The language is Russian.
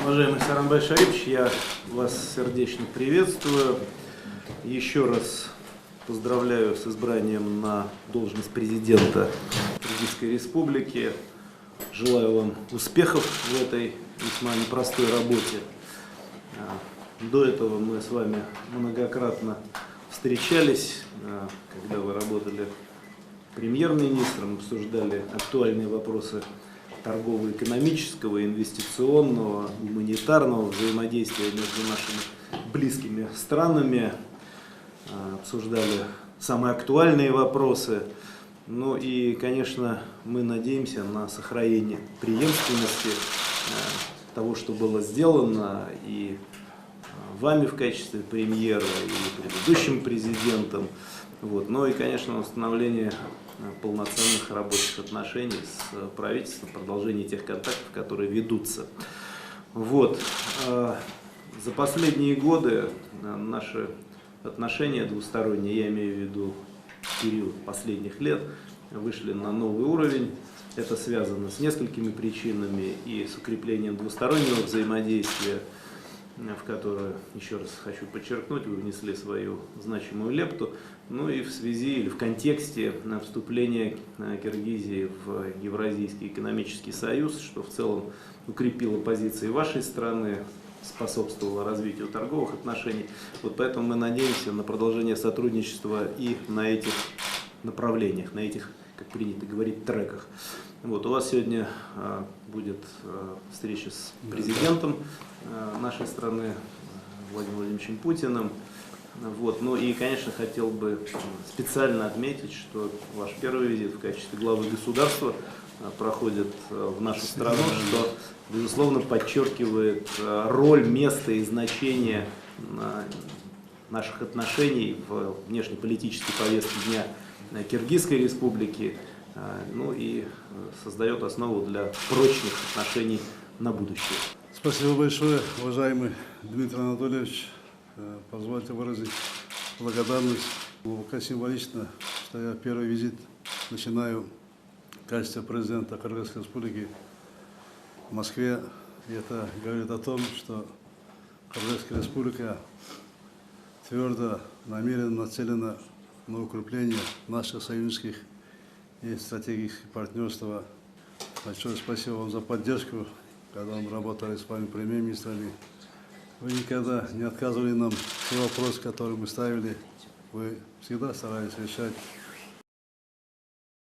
Уважаемый Сооронбай Шарипович, я вас сердечно приветствую. Еще раз поздравляю с избранием на должность президента Киргизской Республики. Желаю вам успехов в этой весьма непростой работе. До этого мы с вами многократно встречались, когда вы работали премьер-министром, обсуждали актуальные вопросы торгово-экономического, инвестиционного, гуманитарного взаимодействия между нашими близкими странами, обсуждали самые актуальные вопросы. Ну и, конечно, мы надеемся на сохранение преемственности того, что было сделано и вами в качестве премьера, и предыдущим президентом. Вот. Ну и, конечно, установление полноценных рабочих отношений с правительством, продолжение тех контактов, которые ведутся. Вот. За последние годы наши отношения двусторонние, я имею в виду период последних лет, вышли на новый уровень. Это связано с несколькими причинами и с укреплением двустороннего взаимодействия, в которое, еще раз хочу подчеркнуть, вы внесли свою значимую лепту, ну и в связи или в контексте вступления Киргизии в Евразийский экономический союз, что в целом укрепило позиции вашей страны, способствовало развитию торговых отношений. Вот поэтому мы надеемся на продолжение сотрудничества и на этих направлениях, на этих, как принято говорить, треках. Вот, у вас сегодня будет встреча с президентом нашей страны Владимиром Владимировичем Путиным. Вот, ну и, конечно, хотел бы специально отметить, что ваш первый визит в качестве главы государства проходит в нашу страну, что, безусловно, подчеркивает роль, место и значение наших отношений в внешнеполитической повестке дня Киргизской Республики, ну и создает основу для прочных отношений на будущее. Спасибо большое, уважаемый Дмитрий Анатольевич. Позвольте выразить благодарность. Глубоко символично, что я первый визит начинаю в качестве президента Кыргызской Республики в Москве. И это говорит о том, что Кыргызская Республика твердо намерена, нацелена на укрепление наших союзнических и стратегических партнерства. Большое спасибо вам за поддержку, когда мы работали с вами премьер-министрами. Вы никогда не отказывали нам все вопросы, которые мы ставили. Вы всегда старались решать